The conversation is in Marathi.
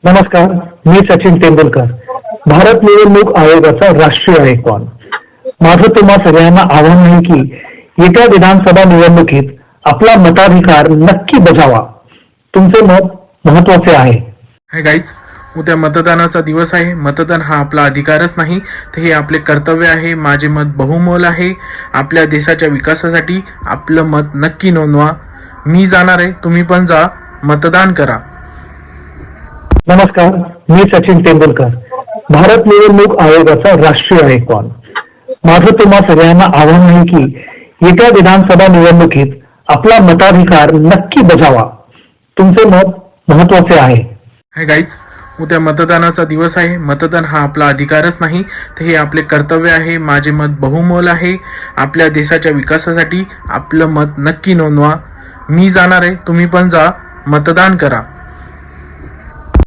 नमस्कार, मी सचिन तेंडुलकर, भारत निवडणूक आयोगाचा राष्ट्रीय आयकॉन. माझं तुम्हा सगळ्यांना आव्हान आहे की येत्या विधानसभा निवडणुकीत आपला मताधिकार नक्की बजावा. तुमचे मत महत्वाचे आहे. हाय गाईज, उद्या मतदानाचा दिवस आहे. मतदान हा आपला अधिकारच नाही, तर हे आपले कर्तव्य आहे. माझे मत बहुमोल आहे. आपल्या देशाच्या विकासासाठी आपलं मत नक्की नोंदवा. मी जाणार आहे, तुम्ही पण जा, मतदान करा. नमस्कार, मी सचिन तेंडुलकर, भारत निवडणूक आयोगाचा राष्ट्रीय आयकॉन. माझं तुम्हा सगळ्यांना आव्हान आहे की येत्या विधानसभा निवडणुकीत आपला मताधिकार नक्की बजावा. तुमचे मत महत्वाचे आहे. हाय गाईज, उद्या मतदानाचा दिवस आहे. मतदान हा आपला अधिकारच नाही, तर हे आपले कर्तव्य आहे. माझे मत बहुमोल आहे. आपल्या देशाच्या विकासासाठी आपलं मत नक्की नोंदवा. मी जाणार आहे, तुम्ही पण जा, मतदान करा.